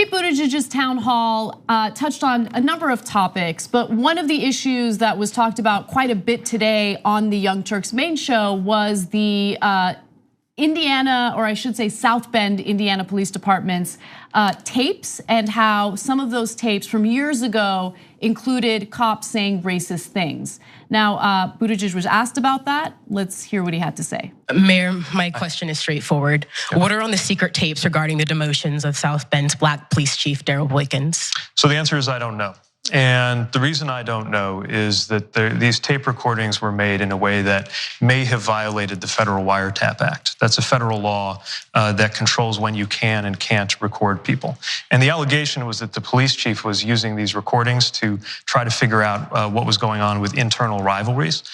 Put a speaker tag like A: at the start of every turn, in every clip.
A: Pete Buttigieg's town hall touched on a number of topics, but one of the issues that was talked about quite a bit today on the Young Turks main show was the Indiana, or I should say South Bend, Indiana Police Department's tapes, and how some of those tapes from years ago included cops saying racist things. Now, Buttigieg was asked about that. Let's hear what he had to say.
B: Mayor, my question is straightforward. What are on the secret tapes regarding the demotions of South Bend's Black Police Chief Darrell Boykins?
C: So the answer is I don't know. And the reason I don't know is that these tape recordings were made in a way that may have violated the Federal Wiretap Act. That's a federal law that controls when you can and can't record people. And the allegation was that the police chief was using these recordings to try to figure out what was going on with internal rivalries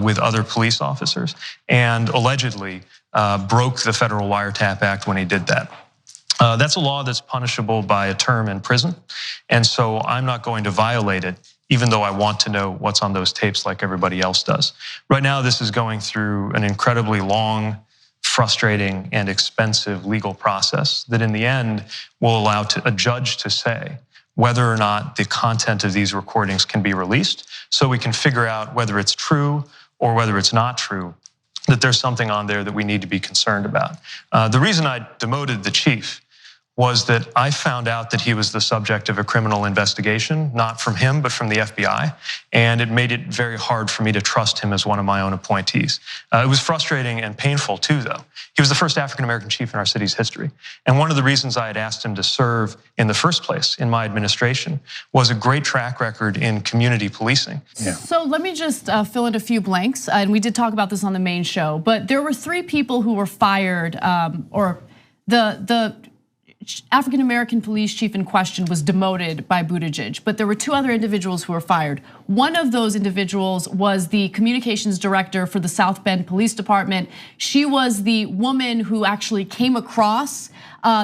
C: with other police officers, and allegedly broke the Federal Wiretap Act when he did that. That's a law that's punishable by a term in prison. And so I'm not going to violate it, even though I want to know what's on those tapes like everybody else does. Right now, this is going through an incredibly long, frustrating, and expensive legal process that in the end will allow a judge to say whether or not the content of these recordings can be released, so we can figure out whether it's true or whether it's not true, that there's something on there that we need to be concerned about. The reason I demoted the chief was that I found out that he was the subject of a criminal investigation, not from him, but from the FBI. And it made it very hard for me to trust him as one of my own appointees. It was frustrating and painful too, though. He was the first African-American chief in our city's history. And one of the reasons I had asked him to serve in the first place in my administration was a great track record in community policing.
A: Yeah. So let me just fill in a few blanks. And we did talk about this on the main show, but there were 3 people who were fired, or the African-American police chief in question was demoted by Buttigieg, but there were 2 other individuals who were fired. One of those individuals was the communications director for the South Bend Police Department. She was the woman who actually came across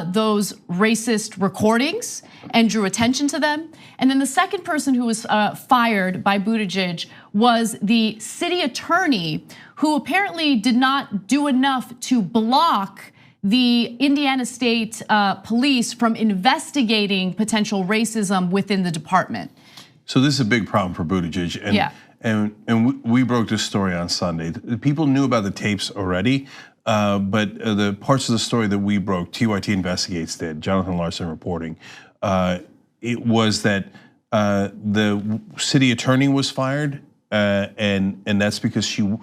A: those racist recordings and drew attention to them. And then the second person who was fired by Buttigieg was the city attorney, who apparently did not do enough to block the Indiana State Police from investigating potential racism within the department.
D: So this is a big problem for Buttigieg, and we broke this story on Sunday. People knew about the tapes already, but the parts of the story that we broke, TYT Investigates did, Jonathan Larson reporting, it was that the city attorney was fired, and that's because she.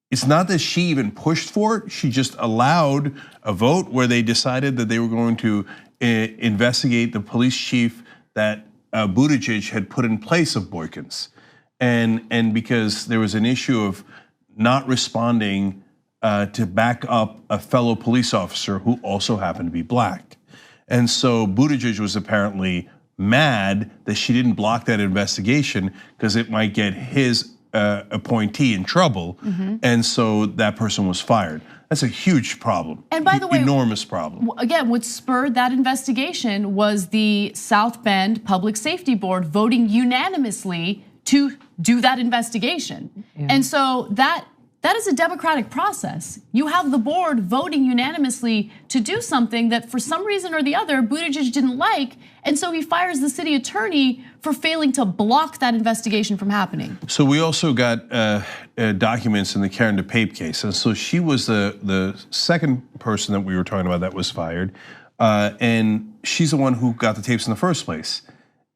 D: It's not that she even pushed for it. She just allowed a vote where they decided that they were going to investigate the police chief that Buttigieg had put in place of Boykins. And because there was an issue of not responding to back up a fellow police officer who also happened to be black. And so Buttigieg was apparently mad that she didn't block that investigation because it might get his appointee in trouble, and so that person was fired. That's a huge problem.
A: And by the way,
D: enormous problem.
A: Again, what spurred that investigation was the South Bend Public Safety Board voting unanimously to do that investigation. Yeah. And so that is a democratic process. You have the board voting unanimously to do something that for some reason or the other, Buttigieg didn't like, and so he fires the city attorney for failing to block that investigation from happening.
D: So we also got documents in the Karen DePape case, and so she was the second person that we were talking about that was fired, and she's the one who got the tapes in the first place.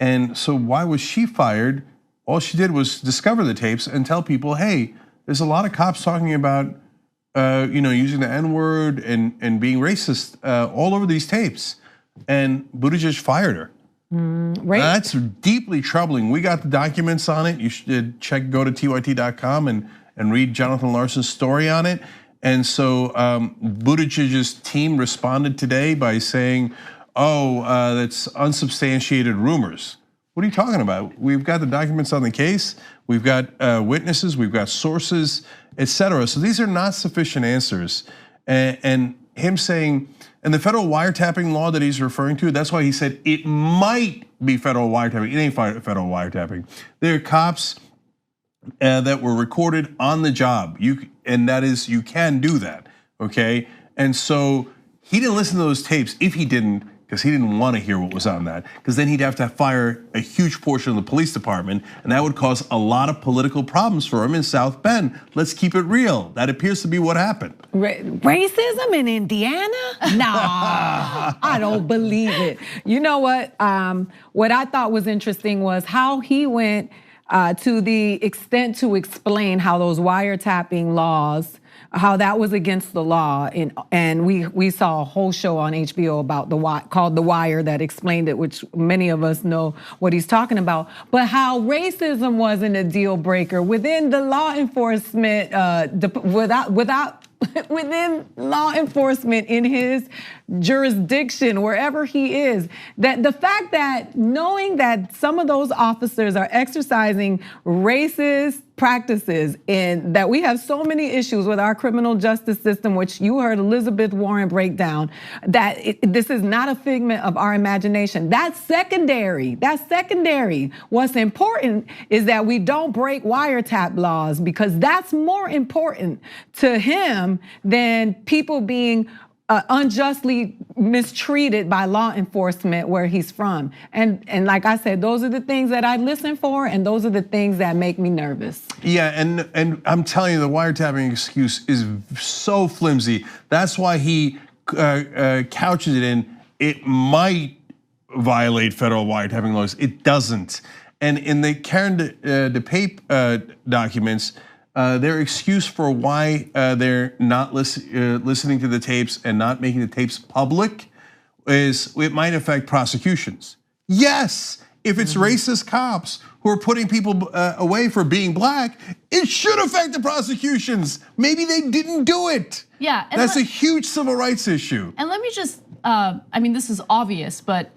D: And so why was she fired? All she did was discover the tapes and tell people, hey, there's a lot of cops talking about, using the N-word and being racist all over these tapes, and Buttigieg fired her. Right. That's deeply troubling. We got the documents on it. You should go to tyt.com and read Jonathan Larson's story on it. And so Buttigieg's team responded today by saying, that's unsubstantiated rumors. What are you talking about? We've got the documents on the case. We've got witnesses, we've got sources, etc. So these are not sufficient answers. And him saying, and the federal wiretapping law that he's referring to, that's why he said it might be federal wiretapping. It ain't federal wiretapping. There are cops that were recorded on the job. And that is, you can do that, okay? And so he didn't listen to those tapes. If he didn't, because he didn't want to hear what was on that, because then he'd have to fire a huge portion of the police department, and that would cause a lot of political problems for him in South Bend. Let's keep it real. That appears to be what happened.
E: Racism in Indiana? Nah, I don't believe it. You know what? What I thought was interesting was how he went to the extent to explain how those wiretapping laws, how that was against the law, and we saw a whole show on HBO about called The Wire that explained it, which many of us know what he's talking about. But how racism wasn't a deal breaker within the law enforcement, within law enforcement in his jurisdiction, wherever he is, that the fact that knowing that some of those officers are exercising racist practices, and that we have so many issues with our criminal justice system, which you heard Elizabeth Warren break down, that this is not a figment of our imagination. That's secondary. That's secondary. What's important is that we don't break wiretap laws, because that's more important to him than people being unjustly mistreated by law enforcement where he's from. And like I said, those are the things that I listen for, and those are the things that make me nervous.
D: Yeah, and I'm telling you, the wiretapping excuse is so flimsy. That's why he couches it in, it might violate federal wiretapping laws. It doesn't. And in the Karen DePape documents, their excuse for why they're not listening to the tapes and not making the tapes public is it might affect prosecutions. Yes, if it's racist cops who are putting people away for being black, it should affect the prosecutions. Maybe they didn't do it.
A: Yeah, and
D: that's a huge civil rights issue.
A: And let me just, I mean, this is obvious, but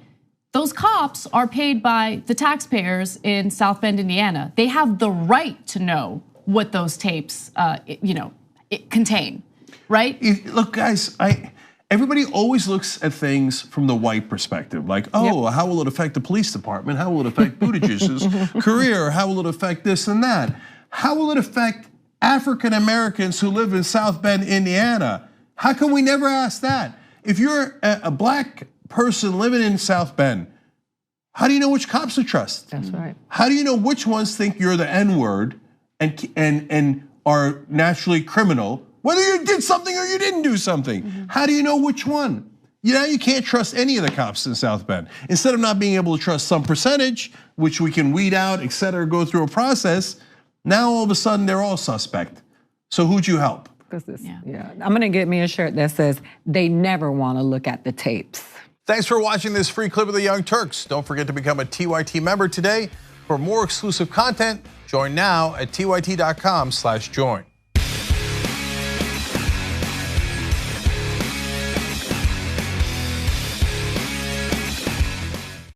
A: those cops are paid by the taxpayers in South Bend, Indiana. They have the right to know what those tapes, contain, right?
D: Look, guys, everybody always looks at things from the white perspective, like, oh, how will it affect the police department? How will it affect Buttigieg's career? How will it affect this and that? How will it affect African Americans who live in South Bend, Indiana? How can we never ask that? If you're a black person living in South Bend, how do you know which cops to trust?
E: That's right.
D: How do you know which ones think you're the N-word and are naturally criminal, whether you did something or you didn't do something? How do you know which one? You can't trust any of the cops in South Bend. Instead of not being able to trust some percentage, which we can weed out, et cetera, go through a process, now all of a sudden they're all suspect. So who'd you help?
E: Yeah, I'm gonna get me a shirt that says, they never wanna look at the tapes.
F: Thanks for watching this free clip of the Young Turks. Don't forget to become a TYT member today. For more exclusive content, join now at tyt.com/join.